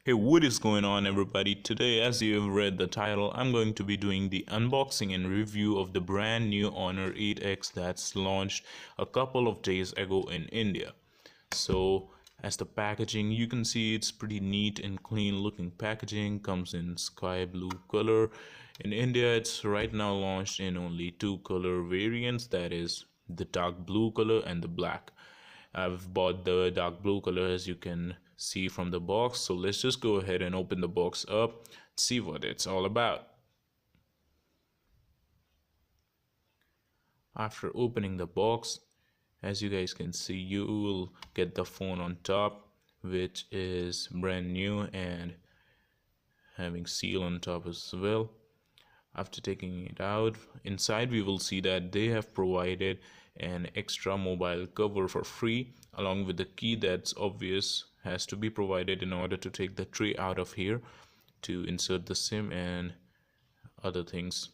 Hey, what is going on, everybody? Today, as you have read the title, I'm going to be doing the unboxing and review of the brand new Honor 8X that's launched a couple of days ago in India. So, as the packaging, you can see it's pretty neat and clean looking packaging, comes in sky blue color. In India, it's right now launched in only two color variants, that is the dark blue color and the black. I've bought the dark blue color, as you can see from the box. So let's just go ahead and open the box up, see what it's all about. After opening the box, as you guys can see, you will get the phone on top, which is brand new and having seal on top as well. After taking it out, inside we will see that they have provided an extra mobile cover for free, along with the key that's obvious has to be provided in order to take the tray out of here to insert the SIM and other things.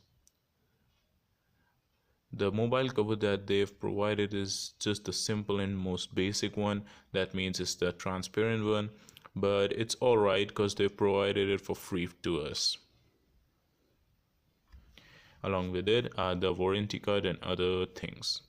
The mobile cover that they've provided is just the simple and most basic one. That means it's the transparent one, but it's alright because they've provided it for free to us. Along with it are the warranty card and other things.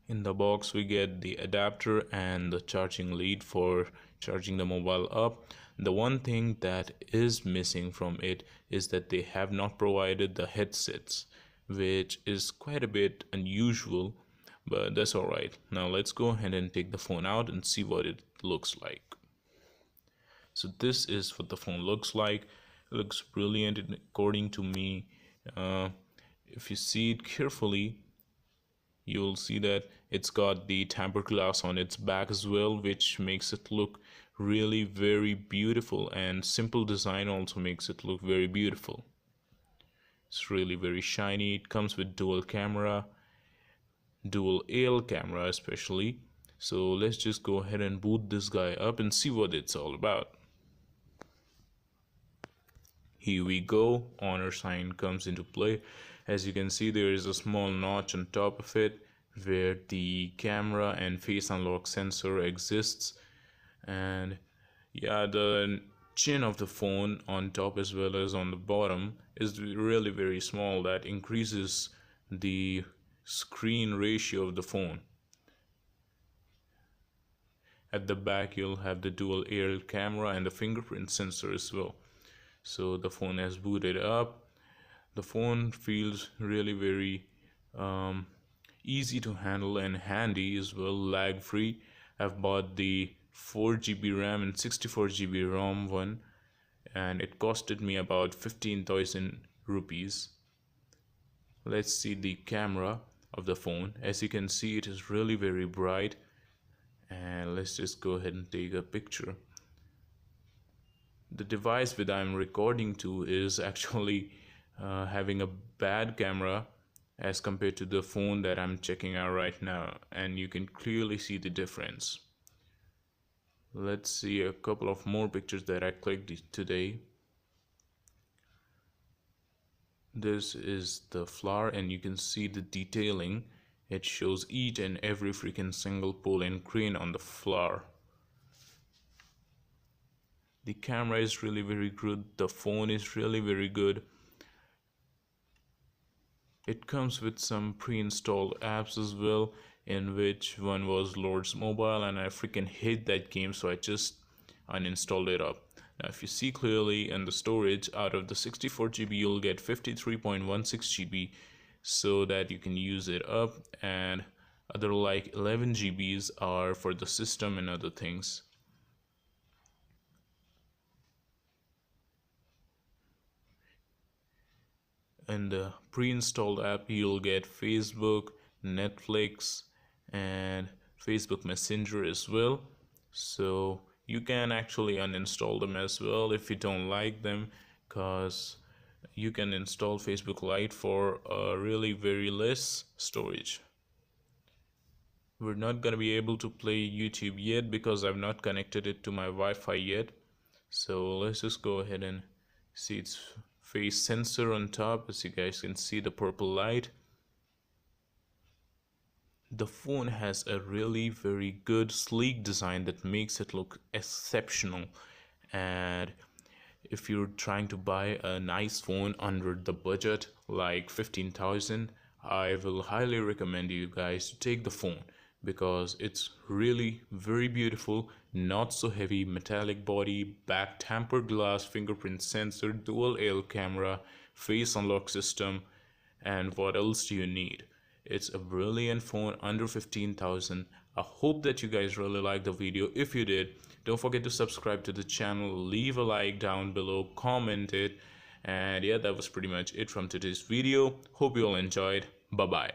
In the box we get the adapter and the charging lead for charging the mobile up. The one thing that is missing from it is that they have not provided the headsets, which is quite a bit unusual, but that's alright. Now let's go ahead and take the phone out and see what it looks like. So this is what the phone looks like. It looks brilliant according to me. If you see it carefully, you'll see that it's got the tempered glass on its back as well, which makes it look really very beautiful, and simple design also makes it look very beautiful. It's really very shiny. It comes with dual camera, dual AL camera especially. So let's just go ahead and boot this guy up and see what it's all about. Here we go. Honor sign comes into play. As you can see, there is a small notch on top of it where the camera and face unlock sensor exists. And yeah, the chin of the phone on top as well as on the bottom is really very small. That increases the screen ratio of the phone. At the back you'll have the dual aerial camera and the fingerprint sensor as well. So the phone has booted up. The phone feels really very easy to handle and handy as well, lag free. I've bought the 4 GB RAM and 64 GB ROM one, and it costed me about 15,000 rupees. Let's see the camera of the phone. As you can see, it is really very bright, and let's just go ahead and take a picture. The device that I'm recording to is actually having a bad camera as compared to the phone that I'm checking out right now, and you can clearly see the difference. Let's see a couple of more pictures that I clicked today. This is the flower, and you can see the detailing. It shows each and every freaking single pole and crane on the flower. The camera is really very good. The phone is really very good. It comes with some pre-installed apps as well, in which one was Lords Mobile, and I freaking hate that game, so I just uninstalled it up. Now if you see clearly in the storage, out of the 64 GB you'll get 53.16 GB, so that you can use it up, and other like 11 GBs are for the system and other things. In the pre-installed app you'll get Facebook, Netflix, and Facebook Messenger as well, so you can actually uninstall them as well if you don't like them, because you can install Facebook Lite for a really very less storage. We're not gonna be able to play YouTube yet because I've not connected it to my Wi-Fi yet. So let's just go ahead and see its face sensor on top. As you guys can see, the purple light. The phone has a really very good sleek design that makes it look exceptional. And if you're trying to buy a nice phone under the budget like 15,000, I will highly recommend you guys to take the phone because it's really very beautiful, not so heavy, metallic body, back tempered glass, fingerprint sensor, dual L camera, face unlock system, and what else do you need? It's a brilliant phone under 15,000. I hope that you guys really liked the video. If you did, don't forget to subscribe to the channel, leave a like down below, comment it. And yeah, that was pretty much it from today's video. Hope you all enjoyed. Bye bye.